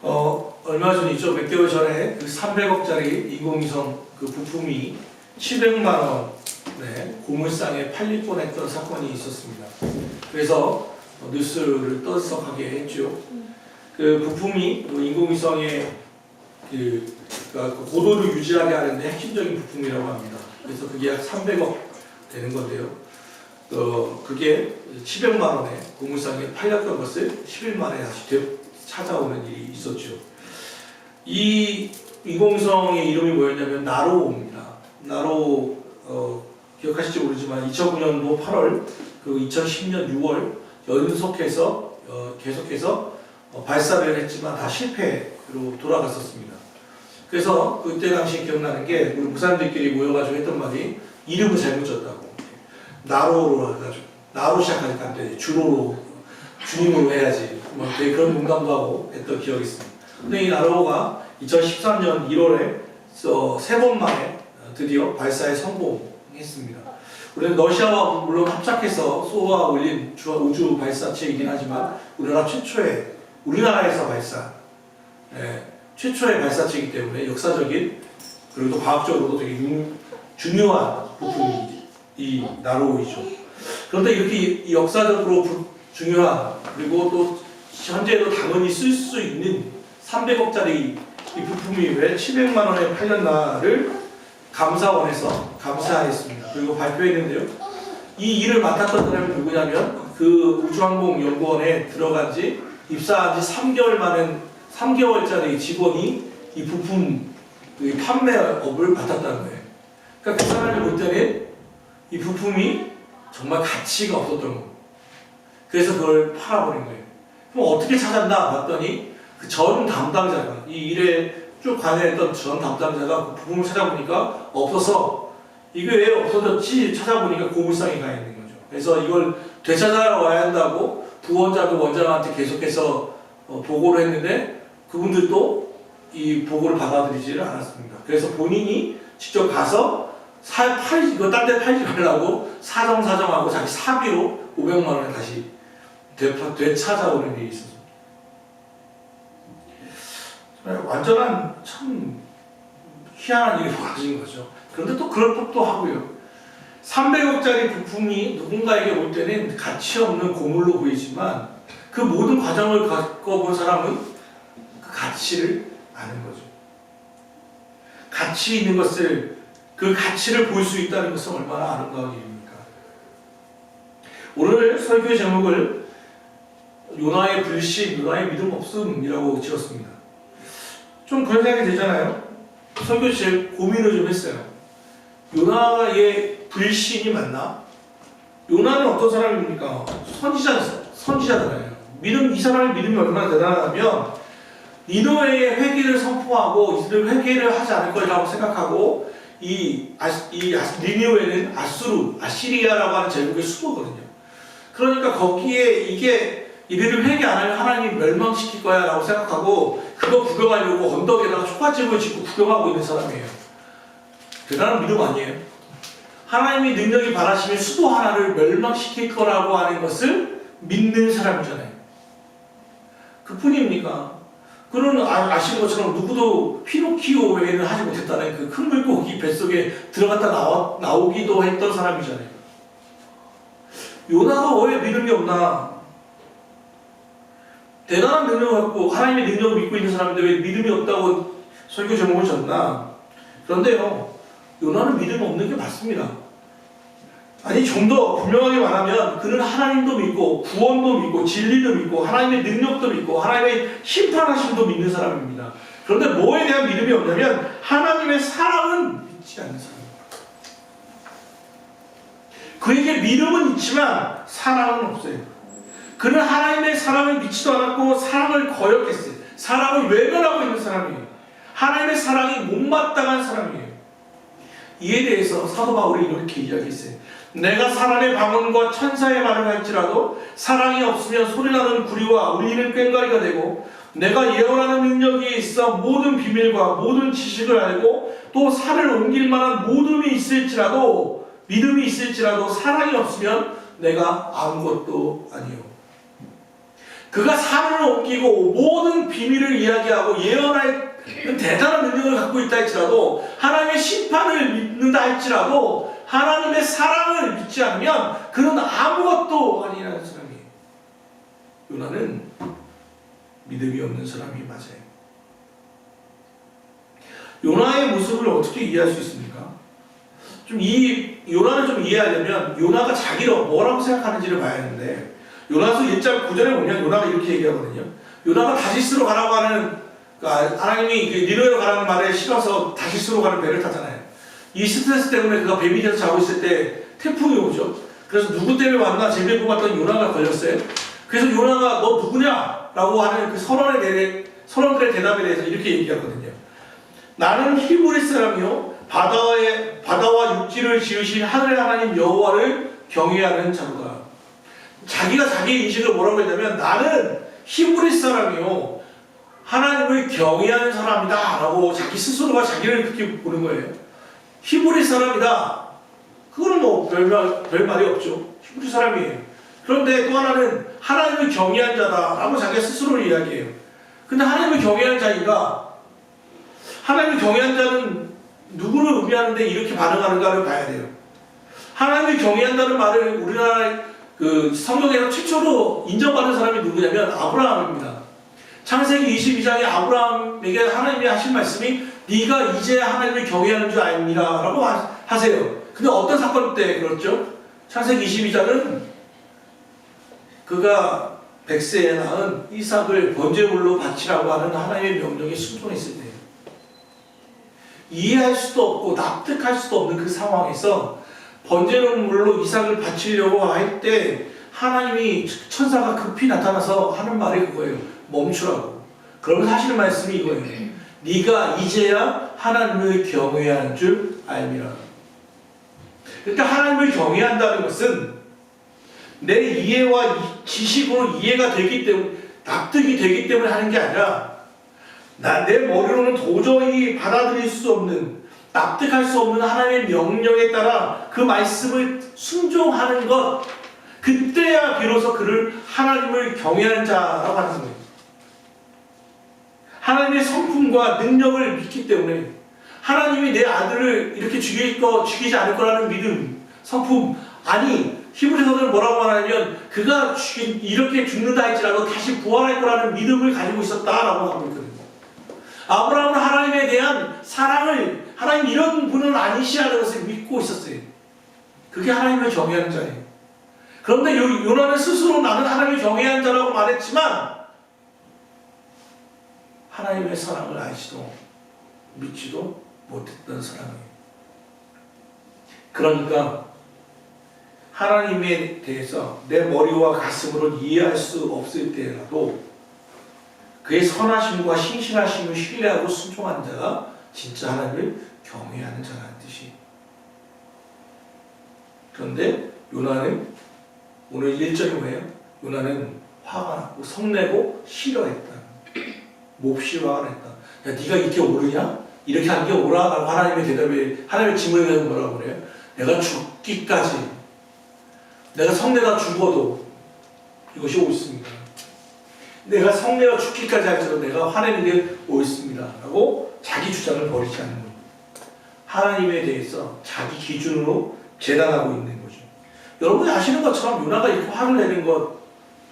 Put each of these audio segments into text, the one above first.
얼마 전이죠. 몇 개월 전에 그 300억짜리 인공위성 그 부품이 700만 원에 고물상에 팔릴 뻔했던 사건이 있었습니다. 그래서 뉴스를 떠들썩하게 했죠. 그 부품이 인공위성의 그러니까 고도를 유지하게 하는데 핵심적인 부품이라고 합니다. 그래서 그게 약 300억 되는 건데요. 그게 700만 원에 고물상에 팔렸던 것을 11만 원에 다시 찾아오는 일이 있었죠. 이 인공위성의 이름이 뭐였냐면 나로우입니다. 나로우 기억하실지 모르지만 2009년도 8월 그리고 2010년 6월 연속해서 계속해서 발사를 했지만 다 실패로 돌아갔었습니다. 그래서 그때 당시 기억나는 게 우리 목사님들끼리 모여가지고 했던 말이 이름을 잘못 졌다고. 나로로 해가지고 나로 시작하니까 안 돼. 주로로 주님으로 해야지. 뭐 되게 그런 농담도 하고 했던 기억이 있습니다. 근데 이 나로가 2013년 1월에 세 번 만에 드디어 발사에 성공했습니다. 우리는 러시아와 물론 합작해서 쏘아 올린 우주 발사체이긴 하지만 우리나라에서 발사 최초의 발사체이기 때문에 역사적인 그리고 또 과학적으로도 되게 중요한 부품이 이 나로우이죠. 그런데 이렇게 역사적으로 중요한 그리고 또 현재도 당연히 쓸 수 있는 300억짜리 이 부품이 왜 700만 원에 팔렸나를 감사원에서 감사했습니다. 그리고 발표했는데요. 이 일을 맡았던 사람이 누구냐면 그 우주항공연구원에 들어간 지 입사한 지 3개월짜리 직원이 이 부품 판매업을 맡았다는 거예요. 그러니까 그 사람이 볼 때는 이 부품이 정말 가치가 없었던 거예요. 그래서 그걸 팔아버린 거예요. 그럼 어떻게 찾았나 봤더니 그 전 담당자가 이 일에 쭉 관여했던 전 담당자가 그 부품을 찾아보니까 없어서 이게 왜 없어졌지 찾아보니까 고물상에 가 있는 거죠. 그래서 이걸 되찾아 와야 한다고 부원장도 원장한테 계속해서 보고를 했는데 그분들도 이 보고를 받아들이지를 않았습니다. 그래서 본인이 직접 가서 이거 딴 데 팔지 말라고 사정하고 자기 사비로 500만 원을 다시 되찾아오는 일이 있었습니다. 완전한 참 희한한 일이 벌어진 거죠. 그런데 또 그럴 법도 하고요. 300억짜리 부품이 누군가에게 올 때는 가치 없는 고물로 보이지만 그 모든 과정을 겪어본 사람은 그 가치를 아는 거죠. 가치 있는 것을 그 가치를 볼 수 있다는 것은 얼마나 아름다운 일입니까? 오늘 설교의 제목을 요나의 불신, 요나의 믿음 없음이라고 지었습니다. 좀 그런 생각이 들잖아요. 설교 제 고민을 좀 했어요. 요나의 불신이 맞나? 요나는 어떤 사람입니까? 선지자잖아요. 이 사람의 믿음이 얼마나 대단하면 니느웨의 회개를 선포하고 이들을 회개를 하지 않을 거라고 생각하고 니느웨는 아시리아라고 하는 제국의 수도거든요. 그러니까 거기에 이들을 회개 안 하면 하나님이 멸망시킬 거야 라고 생각하고 그거 구경하려고 언덕에다가 초가집을 짓고 구경하고 있는 사람이에요. 대단한 믿음 아니에요? 하나님이 능력이 바라시면 수도 하나를 멸망시킬 거라고 하는 것을 믿는 사람이잖아요. 그뿐입니까? 그는 아시는 것처럼 누구도 피노키오 외에는 하지 못했다는 그 큰 물고기 뱃속에 들어갔다 나오기도 했던 사람이잖아요. 요나가 왜 믿음이 없나? 대단한 능력을 갖고 하나님의 능력을 믿고 있는 사람인데 왜 믿음이 없다고 설교 제목을 졌나? 그런데요, 요나는 믿음이 없는 게 맞습니다. 아니, 좀 더 분명하게 말하면 그는 하나님도 믿고 구원도 믿고 진리도 믿고 하나님의 능력도 믿고 하나님의 심판하심도 믿는 사람입니다. 그런데 뭐에 대한 믿음이 없냐면 하나님의 사랑은 믿지 않는 사람입니다. 그에게 믿음은 있지만 사랑은 없어요. 그는 하나님의 사랑을 믿지도 않았고 사랑을 거역했어요. 사랑을 외면하고 있는 사람이에요. 하나님의 사랑이 못마땅한 사람이에요. 이에 대해서 사도 바울이 이렇게 이야기했어요. 내가 사람의 방언과 천사의 말을 할지라도 사랑이 없으면 소리나는 구리와 울리는 꽹과리가 되고 내가 예언하는 능력이 있어 모든 비밀과 모든 지식을 알고 또 산을 옮길 만한 믿음이 있을지라도 사랑이 없으면 내가 아무것도 아니요. 그가 산을 옮기고 모든 비밀을 이야기하고 예언할 대단한 능력을 갖고 있다 할지라도 하나님의 심판을 믿는다 할지라도 하나님의 사랑을 믿지 않으면 그는 아무것도 아니라는 사람이에요. 요나는 믿음이 없는 사람이 맞아요. 요나의 모습을 어떻게 이해할 수 있습니까? 요나를 좀 이해하려면 요나가 자기를 뭐라고 생각하는지를 봐야 하는데 요나서 1장 9절에 보면 요나가 이렇게 얘기하거든요. 요나가 다시스로 가라고 하는 그러니까 하나님이 니느웨로 가라는 말에 싫어서 다시스로 가는 배를 타잖아요. 이 스트레스 때문에 그가 배 밑에서 자고 있을 때 태풍이 오죠. 그래서 누구 때문에 왔나 제배 뽑았던 요나가 걸렸어요. 그래서 요나가 너 누구냐? 라고 하는 그 선원들의 대답에 대해서 이렇게 얘기하거든요. 나는 히브리 사람이요 바다와 육지를 지으신 하늘의 하나님 여호와를 경외하는 자로다. 자기가 자기 인식을 뭐라고 했냐면 나는 히브리 사람이요 하나님을 경외하는 사람이다 라고 자기 스스로가 자기를 그렇게 보는 거예요. 히브리 사람이다. 그거는 뭐 별 말이 없죠. 히브리 사람이에요. 그런데 또 하나는 하나님을 경외한 자다 라고 자기가 스스로를 이야기해요. 근데 하나님을 경외하는 자니까 하나님을 경외한 자는 누구를 의미하는데 이렇게 반응하는가를 봐야 돼요. 하나님을 경외한다는 말을 우리나라 그 성경에서 최초로 인정받는 사람이 누구냐면 아브라함입니다. 창세기 22장에 아브라함에게 하나님이 하신 말씀이 네가 이제 하나님을 경외하는 줄 압니다 라고 하세요. 근데 어떤 사건 때 그렇죠? 창세기 22장은 그가 100세에 낳은 이삭을 번제물로 바치라고 하는 하나님의 명령에 순종했을 때예요. 이해할 수도 없고 납득할 수도 없는 그 상황에서 번제물로 이삭을 바치려고 할 때 하나님이 천사가 급히 나타나서 하는 말이 그거예요. 멈추라고. 그러면서 하시는 말씀이 이거예요. 네가 이제야 하나님을 경외하는 줄 알미라. 그러니까 하나님을 경외한다는 것은 내 이해와 지식으로 이해가 되기 때문에 납득이 되기 때문에 하는 게 아니라 내 머리로는 도저히 받아들일 수 없는 납득할 수 없는 하나님의 명령에 따라 그 말씀을 순종하는 것 그때야 비로소 그를 하나님을 경외하는 자라고 하는 거예요. 하나님의 성품과 능력을 믿기 때문에 하나님이 내 아들을 이렇게 죽이지 않을 거라는 믿음, 성품 아니 히브리서들은 뭐라고 말하냐면 그가 이렇게 죽는다 할지라도 다시 부활할 거라는 믿음을 가지고 있었다라고 하고 있거든요. 아브라함은 하나님에 대한 사랑을 하나님 이런 분은 아니시라는 것을 믿고 있었어요. 그게 하나님을 경외하는 자예요. 그런데 요나는 스스로 나는 하나님을 경외하는 자라고 말했지만 하나님의 사랑을 알지도 믿지도 못했던 사람이에요. 그러니까 하나님에 대해서 내 머리와 가슴으로 이해할 수 없을 때라도 그의 선하심과 신실하심을 신뢰하고 순종한 자가 진짜 하나님을 경외하는 자라는 뜻이에요. 그런데 요나는 오늘 1절이 뭐예요? 요나는 화가 났고 성내고 싫어했다. 몹시 화가 났다. 야 네가 이렇게 옳으냐? 이렇게 하는 게 옳아라고 하나님의 대답에 하나님의 질문에 뭐라고 그래요? 내가 죽기까지 내가 성내다 죽어도 이것이 옳습니다. 내가 성내어 죽기까지 할지라도 내가 화내는 게 옳습니다 라고 자기 주장을 버리지 않는 거예요. 하나님에 대해서 자기 기준으로 재단하고 있는 거죠. 여러분이 아시는 것처럼 요나가 이렇게 화를 내는 것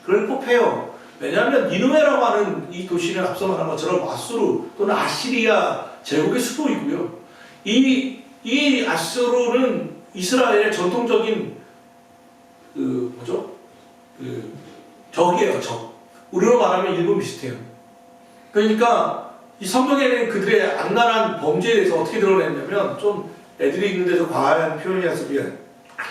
그럴 법해요. 왜냐하면 니느웨라고 하는 이 도시는 앞서 말한 것처럼 아수르 또는 아시리아 제국의 수도이고요. 이 아수르는 이스라엘의 전통적인 적이에요. 적. 우리로 말하면 일본 비슷해요. 그러니까 이 성경에는 그들의 악랄한 범죄에 대해서 어떻게 드러냈냐면 좀 애들이 있는데도 과한 표현이라서 미안하긴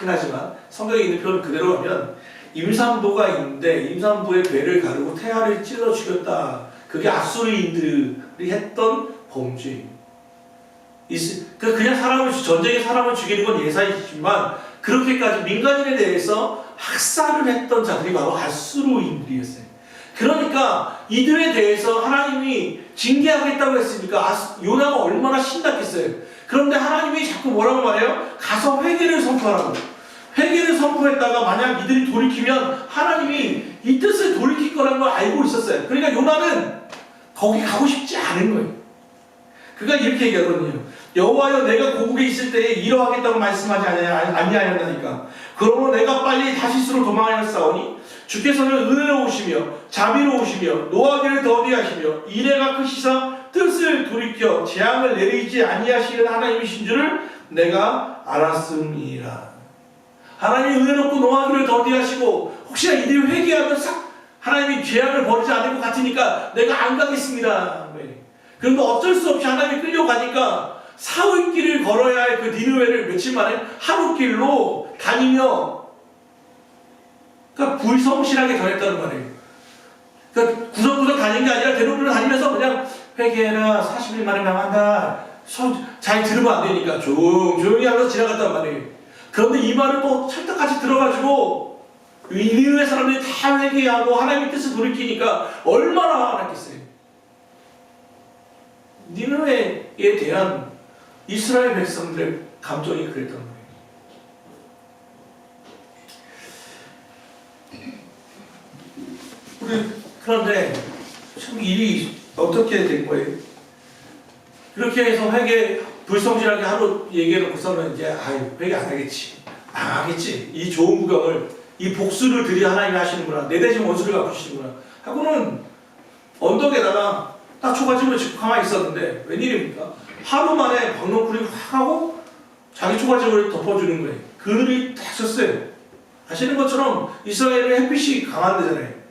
하지만 성경에 있는 표현을 그대로 하면 임산부가 있는데 임산부의 배를 가르고 태아를 찔러 죽였다. 그게 아수르인들이 했던 범죄예요. 그냥 전쟁에 사람을 죽이는 건 예사이지만 그렇게까지 민간인에 대해서 학살을 했던 자들이 바로 아수르인들이었어요. 그러니까 이들에 대해서 하나님이 징계하겠다고 했으니까 요나가 얼마나 신났겠어요. 그런데 하나님이 자꾸 뭐라고 말해요? 가서 회개를 선포하라고. 회개를 선포했다가 만약 이들이 돌이키면 하나님이 이 뜻을 돌이킬 거라는 걸 알고 있었어요. 그러니까 요나는 거기 가고 싶지 않은 거예요. 그가 이렇게 얘기하거든요. 여호와여, 내가 고국에 있을 때에 이러하겠다고 말씀하지 아니하였나니까. 그러므로 내가 빨리 다시스로 도망하였사오니 주께서는 은혜로우시며 자비로우시며 노하기를 더디하시며 이레가 크시사 뜻을 돌이켜 재앙을 내리지 아니하시는 하나님이신 줄을 내가 알았음이라. 하나님이 은혜롭고 노하기를 더디하시고 혹시나 이들이 회개하면 싹 하나님이 재앙을 버리지 않을 것 같으니까 내가 안 가겠습니다. 그런데 어쩔 수 없이 하나님이 끌려가니까 사흘길을 걸어야 할 그 니느웨를 며칠 만에 하루길로 다니며, 그러니까 불성실하게 전했다는 말이에요. 그러니까 구석구석 다니는 게 아니라 대로변을 다니면서 그냥 회개해라, 40일 만에 망한다, 잘 들으면 안 되니까 조용히 하면서 지나갔단 말이에요. 그런데 이 말을 또 찰떡같이 들어가지고 니느웨 사람들이 다 회개하고 하나님의 뜻을 돌이키니까 얼마나 화났겠어요. 니느웨에 대한 이스라엘 백성들의 감정이 그랬던 거예요. 그런데 참 일이 어떻게 된 거예요? 그렇게 해서 불성실하게 하루 얘기해놓고서는 이제 회개 안 하겠지, 망하겠지, 이 좋은 구경을, 이 복수를 드려 하나님이 하시는구나, 내 대신 원수를 갚으시는구나 하고는 언덕에다가 딱 초가집을 짓고 가만히 있었는데 웬일입니까? 하루 만에 박농쿨이 확 하고 자기 초가집을 덮어주는 거예요. 그늘이 딱 섰어요. 아시는 것처럼 이스라엘은 햇빛이 강한 데잖아요.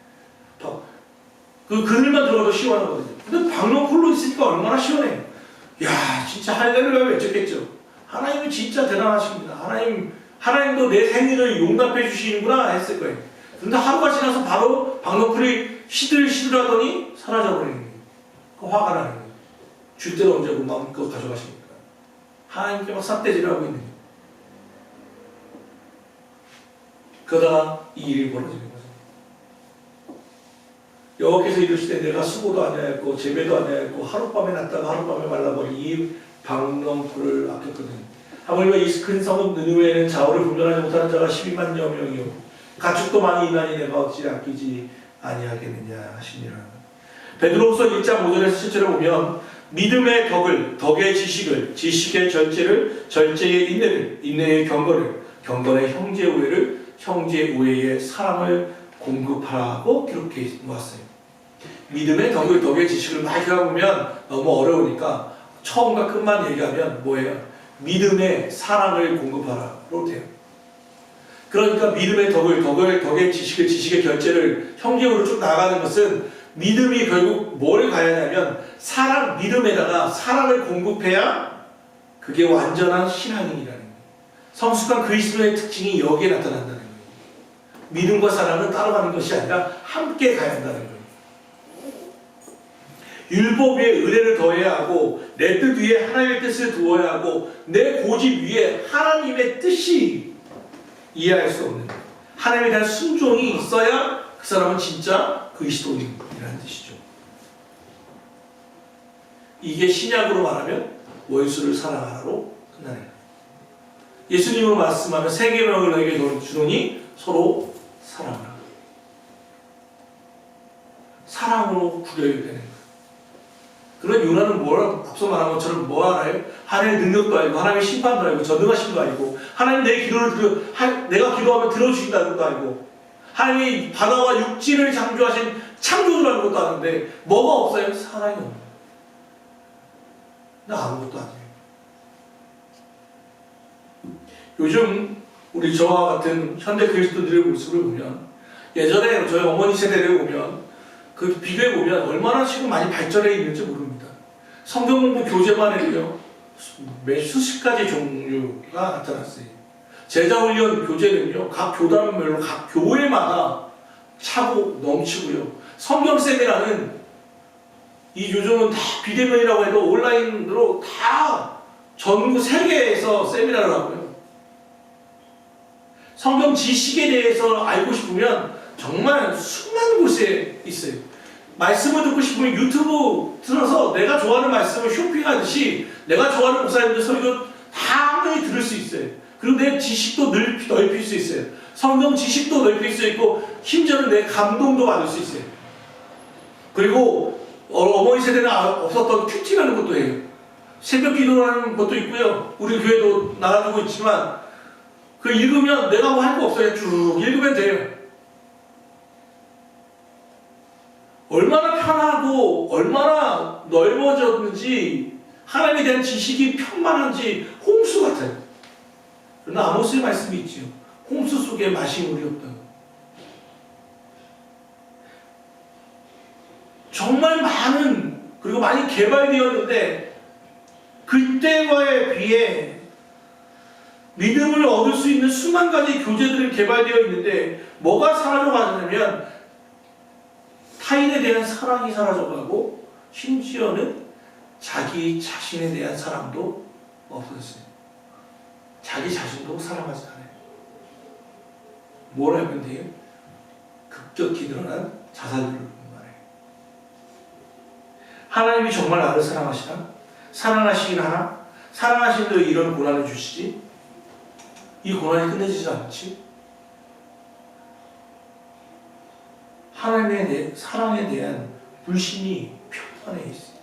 그 그늘만 들어가도 시원하거든요. 근데 박농쿨로 있으니까 얼마나 시원해요. 야, 진짜 할렐루야 외쳤겠죠. 하나님은 진짜 대단하십니다. 하나님도 내 생일을 용납해 주시는구나 했을 거예요. 근데 하루가 지나서 바로 박농쿨이 시들시들하더니 사라져버리는 거예요. 그 화가 나는 거예요. 줄 때는 언제고 마음껏 가져가시니까. 하나님께 막 삿대질을 하고 있는 거예요. 그러다가 이 일이 벌어지는 거죠. 여호와께서 이르시되 내가 수고도 아니하였고 재배도 아니하였고 하룻밤에 났다가 하룻밤에 말라버린 이 박농쿨을 아꼈거든요. 하물며 이 큰 성읍 느느웨에는 좌우를 분별하지 못하는 자가 12만여 명이요 가축도 많이 있나니 내가 어찌 아끼지 아니하겠느냐 하시니라. 베드로후서 1장 5절에서 7절에 보면 믿음의 덕의 지식을, 지식의 절제를, 절제의 인내를, 인내의 경건을, 경건의 형제 우애를, 형제 우애의 사랑을 공급하라고 기록해 놓았어요. 믿음의 덕의 지식을 막 해보면 너무 어려우니까 처음과 끝만 얘기하면 뭐예요? 믿음의 사랑을 공급하라로 돼요. 그러니까 믿음의 덕의 지식을, 지식의 결제를 형제우애로 쭉 나가는 것은 믿음이 결국 뭘 가야 하냐면 믿음에다가 사랑을 공급해야 그게 완전한 신앙인이라는 거예요. 성숙한 그리스도의 특징이 여기에 나타난다는 거예요. 믿음과 사랑은 따라가는 것이 아니라 함께 가야 한다는 거예요. 율법 위에 은혜를 더해야 하고 내 뜻 위에 하나님의 뜻을 두어야 하고 내 고집 위에 하나님의 뜻이 이해할 수 없는 거예요. 하나님에 대한 순종이 있어야 그 사람은 진짜 그리스도인이라는 뜻이죠. 이게 신약으로 말하면 원수를 사랑하라로 끝나는 거예요. 예수님으로 말씀하면 세 계명을 너에게 주노니 서로 사랑하라. 사랑으로 구별이 되는 거예요. 그런 요나는 앞서 말한 것처럼 뭐 알아요? 하나님의 능력도 알고 하나님의 심판도 알고 전능하심도 알고 하나님 내 기도를 내가 기도하면 들어주신다는 것도 알고 하나님이 바다와 육지를 창조하신 창조주라는 것도 아는데 뭐가 없어요? 사랑이 없는 거예요. 나 아무것도 아니에요. 요즘 우리 저와 같은 현대 그리스도인들의 모습을 보면 예전에 저희 어머니 세대를 보면 그 비교해 보면 얼마나 지금 많이 발전해 있는지 모릅니다. 성경 공부 교재만 해도요 수십 가지 종류가 나타났어요. 제자훈련 교재는요 각 교단별로 각 교회마다 차고 넘치고요. 성경 세미나는 요즘은 다 비대면이라고 해도 온라인으로 다 전국 세계에서 세미나를 하고요. 성경 지식에 대해서 알고 싶으면 정말 수많은 곳에 있어요. 말씀을 듣고 싶으면 유튜브 틀어서 내가 좋아하는 말씀을 쇼핑하듯이 내가 좋아하는 목사님들 설교 다 한번에 들을 수 있어요. 그리고 내 지식도 넓힐 수 있어요. 성경 지식도 넓힐 수 있고 심지어는 내 감동도 받을 수 있어요. 그리고 어머니 세대는 없었던 큐티라는 것도 해요. 새벽 기도라는 것도 있고요. 우리 교회도 나눠주고 있지만 그 읽으면 내가 뭐 할 거 없어요. 쭉 읽으면 돼요. 얼마나 편하고 얼마나 넓어졌는지 하나님에 대한 지식이 편만한지 홍수 같아요. 그러나 아모스의 말씀이 있지요. 홍수 속에 마신 물이 없다고. 정말 많은 그리고 많이 개발되었는데 그때와에 비해 믿음을 얻을 수 있는 수만 가지 교재들이 개발되어 있는데 뭐가 사라져가냐면 타인에 대한 사랑이 사라져가고 심지어는 자기 자신에 대한 사랑도 없어졌어요. 자기 자신도 사랑하지 않아요. 뭘 하면 돼요? 급격히 늘어난 자살률을 말해요. 하나님이 정말 나를 사랑하시나? 사랑하시긴 하나? 사랑하시는데 왜 이런 고난을 주시지? 이 고난이 끝내지지 않지? 하나님의 사랑에 대한 불신이 표면에 있어요.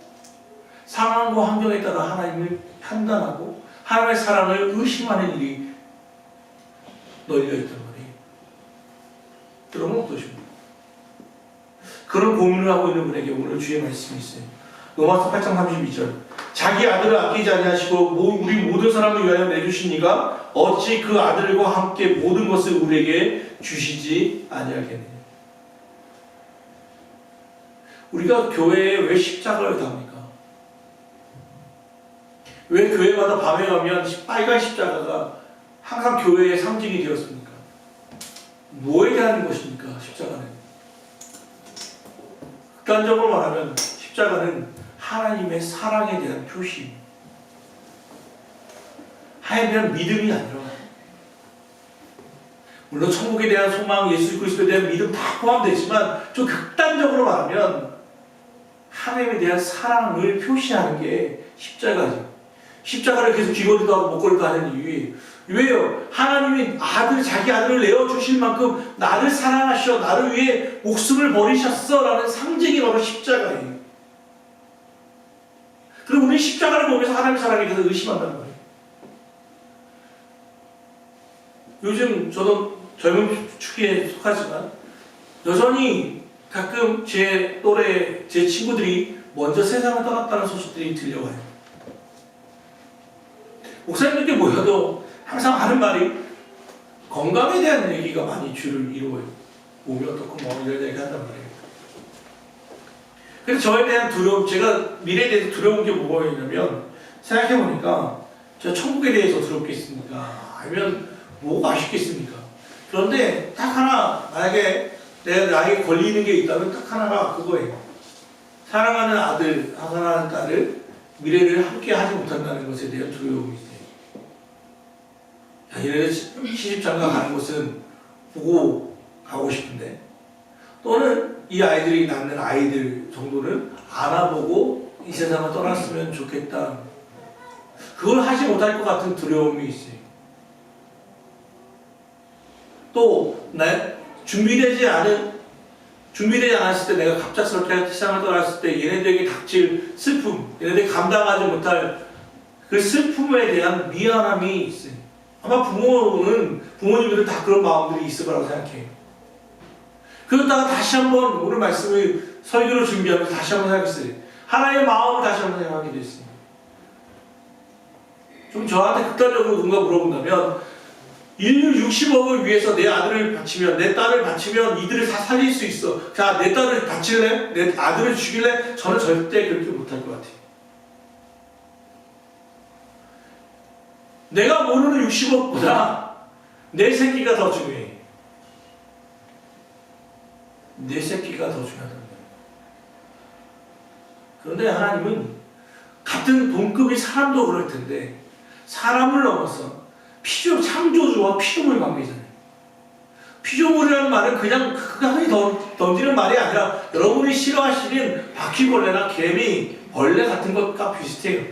상황과 환경에 따라 하나님을 판단하고 하나님의 사랑을 의심하는 일이 널려 있단 말이에요. 그러면 어떠십니까? 그런 고민을 하고 있는 분에게 오늘 주의 말씀이 있어요. 로마서 8장 32절. 자기 아들을 아끼지 아니하시고 우리 모든 사람을 위하여 내주신 이가 어찌 그 아들과 함께 모든 것을 우리에게 주시지 아니하겠느냐. 우리가 교회에 왜 십자가를 답니까? 왜 교회마다 밤에 가면 빨간 십자가가 항상 교회의 상징이 되었습니까? 뭐에 대한 것입니까? 십자가는 극단적으로 말하면 십자가는 하나님의 사랑에 대한 표시. 하얀 믿음이 아니라 물론 천국에 대한 소망, 예수 그리스도에 대한 믿음 다 포함되지만 좀 극단적으로 말하면 하나님에 대한 사랑을 표시하는 게 십자가죠. 십자가를 계속 귀걸이도 하고 목걸이도 하는 이유예요. 왜요? 하나님이 자기 아들을 내어주실 만큼 나를 사랑하셔, 나를 위해 목숨을 버리셨어 라는 상징이 바로 십자가예요. 그리고 우리 십자가를 보면서 하나님의 사랑에 대해서 의심한다는 거예요. 요즘 저도 젊은 축에 속하지만 여전히 가끔 제 또래, 제 친구들이 먼저 세상을 떠났다는 소식들이 들려와요. 목사님들께 모여도 항상 하는 말이 건강에 대한 얘기가 많이 주를 이루어요. 몸이 어떻고 뭐 이런 얘기 한단 말이에요. 그래서 저에 대한 두려움, 제가 미래에 대해서 두려운 게 뭐냐면 생각해보니까 제가 천국에 대해서 두렵겠습니까? 아니면 뭐가 아쉽겠습니까? 그런데 딱 하나, 만약에 나에게 걸리는 게 있다면 딱 하나가 그거예요. 사랑하는 아들, 사랑하는 딸을 미래를 함께 하지 못한다는 것에 대한 두려움이 있어요. 얘네들 시집장가 가는 것은 보고 가고 싶은데 또는 이 아이들이 낳는 아이들 정도는 안아보고 이 세상을 떠났으면 좋겠다. 그걸 하지 못할 것 같은 두려움이 있어요. 또 준비되지 않았을 때 내가 갑작스럽게 세상을 떠났을 때 얘네들에게 닥칠 슬픔, 얘네들이 감당하지 못할 그 슬픔에 대한 미안함이 있어요. 아마 부모님들은 다 그런 마음들이 있을 거라고 생각해요. 그러다가 다시 한번 오늘 말씀을 설교를 준비하면서 다시 한번 생각했어요. 하나님의 마음을 다시 한번 생각하게 됐어요. 좀 저한테 극단적으로 누군가 물어본다면 인류 60억을 위해서 내 아들을 바치면, 내 딸을 바치면 이들을 다 살릴 수 있어. 자, 내 딸을 바칠래? 내 아들을 죽일래? 저는 절대 그렇게 못할 것 같아요. 내가 모르는 60억보다 내 새끼가 더 중요해. 내 새끼가 더 중요하다는 거예요. 그런데 하나님은 같은 동급의 사람도 그럴 텐데 사람을 넘어서 창조주와 피조물 관계잖아요. 피조물이라는 말은 그냥 흔히 던지는 말이 아니라 여러분이 싫어하시는 바퀴벌레나 개미, 벌레 같은 것과 비슷해요.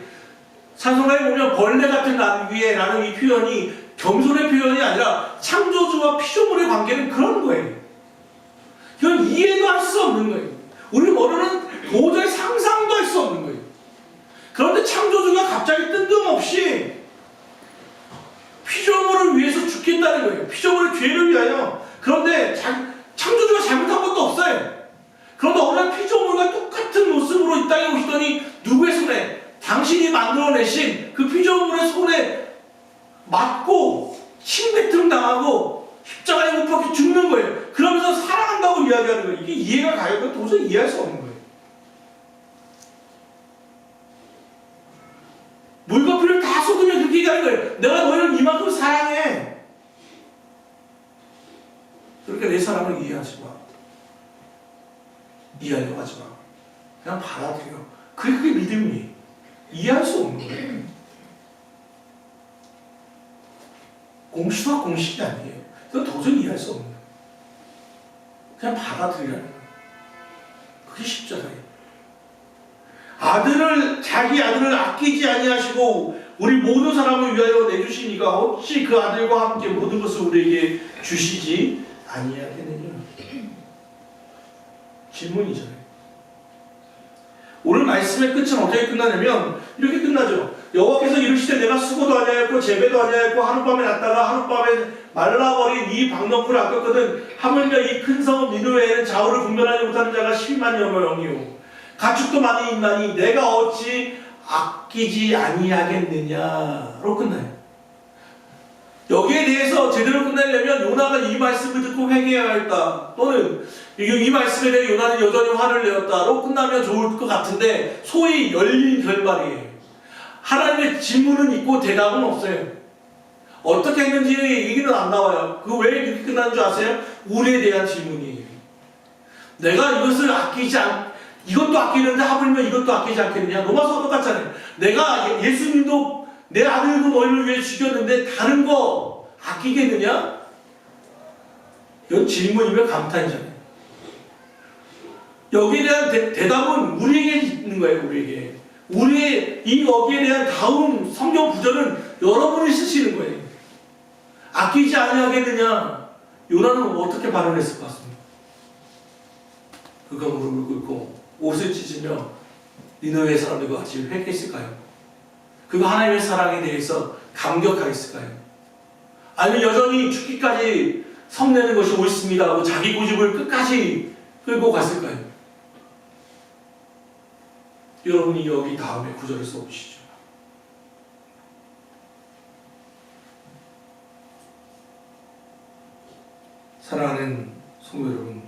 찬송가에 보면 벌레 같은 날 위에 라는 이 표현이 겸손의 표현이 아니라 창조주와 피조물의 관계는 그런 거예요. 이건 이해도 할 수 없는 거예요. 우리 머리는 도저히 상상도 할 수 없는 거예요. 그런데 창조주가 갑자기 뜬금없이 피조물을 위해서 죽겠다는 거예요. 피조물의 죄를 위하여. 그런데 창조주가 잘못한 것도 없어요. 그런데 어느 날 피조물과 똑같은 모습으로 이 땅에 오시더니 누구의 손에? 당신이 만들어내신 그 피조물의 손에 맞고 침뱉음 당하고 십자가에 못 박혀 죽는 거예요. 그러면서 사랑한다고 이야기하는 거예요. 이게 이해가 가요? 도저히 이해할 수 없는 거예요. 물과 피를 다 쏟으며 그렇게 얘기하는 거예요. 내가 너희를 이만큼 사랑해. 그러니까 내 사랑을 이해하지 마. 이해하려고 하지 마. 그냥 받아들여. 그게 믿음이에요. 이해할 수 없는 거예요. 공수와 공식이 아니에요. 그건 도저히 이해할 수 없는 거예요. 그냥 받아들이라는 거예요. 그게 십자가예요. 자기 아들을 아끼지 아니하시고 우리 모든 사람을 위하여 내주신 이가 어찌 그 아들과 함께 모든 것을 우리에게 주시지 아니하겠느냐. 질문이잖아요. 오늘 말씀의 끝은 어떻게 끝나냐면 이렇게 끝나죠. 여호와께서 이르시되 내가 수고도 아니하였고 재배도 아니하였고 하룻밤에 났다가 하룻밤에 말라버린 이 방명풀을 아꼈거든. 하물며 이 큰 성읍 니느웨에는 좌우를 분별하지 못하는 자가 12만여 명이요 가축도 많이 있나니 내가 어찌 아끼지 아니하겠느냐로 끝나요. 여기에 대해서 제대로 끝내려면 요나가 이 말씀을 듣고 회개해야겠다, 또는 이 말씀에 대해 요나는 여전히 화를 내었다로 끝나면 좋을 것 같은데 소위 열린 결말이에요. 하나님의 질문은 있고 대답은 없어요. 어떻게 했는지 얘기는 안 나와요. 그 왜 이렇게 끝난 줄 아세요? 우리에 대한 질문이에요. 내가 이것을 이것도 아끼는데 하물며 이것도 아끼지 않겠느냐. 로마서 똑같잖아요. 내가 예수님도 내 아들도 너희를 위해 죽였는데 다른 거 아끼겠느냐? 이건 질문이며 감탄이잖아요. 여기에 대한 대답은 우리에게 있는 거예요. 우리에게. 여기에 대한 다음 성경 구절은 여러분이 쓰시는 거예요. 아끼지 아니하겠느냐. 요나는 어떻게 반응했을 것 같습니다. 그가 무릎을 꿇고 옷을 찢으며 니느웨 사람들과 같이 회개했을까요? 그가 하나님의 사랑에 대해서 감격하였을까요? 아니면 여전히 죽기까지 성내는 것이 옳습니다 하고 자기 고집을 끝까지 끌고 갔을까요? 여러분이 여기 다음에 구절을 써보시죠. 사랑하는 성도 여러분,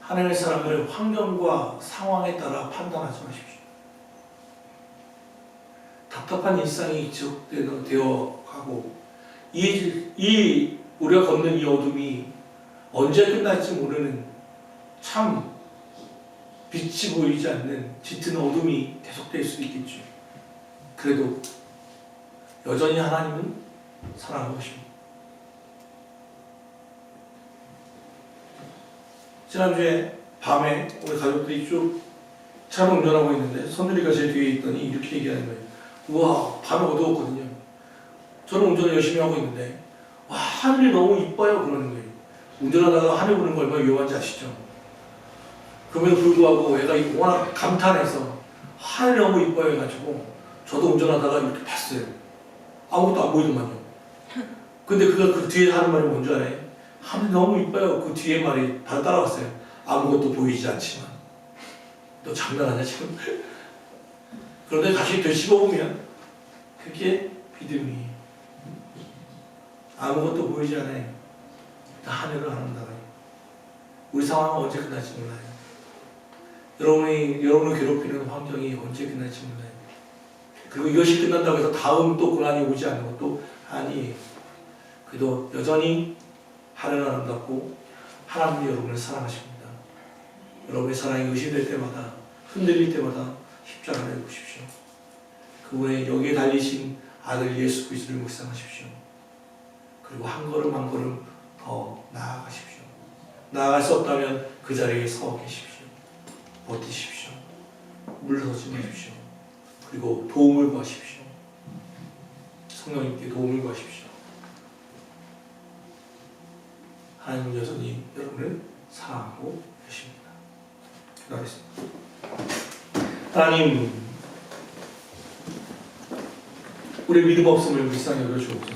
하나님의 사랑을 환경과 상황에 따라 판단하지 마십시오. 답답한 일상이 지속되어 가고 우리가 걷는 이 어둠이 언제 끝날지 모르는 참 빛이 보이지 않는 짙은 어둠이 계속될 수도 있겠죠. 그래도 여전히 하나님은 사랑하고 계십니다. 지난주에 밤에 우리 가족들이 쭉 차로 운전하고 있는데 선율이가 제 뒤에 있더니 이렇게 얘기하는 거예요. 우와, 밤에 어두웠거든요. 저는 운전을 열심히 하고 있는데 와, 하늘이 너무 이뻐요 그러는 거예요. 운전하다가 하늘 보는 거 얼마나 위험한지 아시죠? 그럼에도 불구하고 애가 워낙 감탄해서 하늘이 너무 이뻐요 해가지고 저도 운전하다가 이렇게 봤어요. 아무것도 안 보이더만요. 근데 그가 그 뒤에 하는 말이 뭔지 알아요? 하늘이 너무 이뻐요. 그 뒤에 말이 바로 따라왔어요. 아무것도 보이지 않지만. 너 장난하냐 지금? 그런데 다시 되씹어보면 그게 믿음이에요. 아무것도 보이지 않아요. 하늘을 아름다워요. 우리 상황은 언제 끝날지 몰라요. 여러분을 괴롭히는 환경이 언제 끝날지 몰라요. 그리고 이것이 끝난다고 해서 다음 또 고난이 오지 않는 것도 아니에요. 그래도 여전히 하늘은 아름답고 하나님이 여러분을 사랑하십니다. 여러분의 사랑이 의심될 때마다, 흔들릴 때마다 십자가를 보십시오. 그분의 여기에 달리신 아들 예수 그리스도를 묵상하십시오. 그리고 한 걸음 한 걸음 더 나아가십시오. 나아갈 수 없다면 그 자리에 서 계십시오. 버티십시오. 물러서지 마십시오. 그리고 도움을 구하십시오. 성령님께 도움을 구하십시오. 하나님은 여전히 여러분을 사랑하고 계십니다. 기도하겠습니다. 하나님, 우리의 믿음 없음을 불쌍히 여겨주옵소서.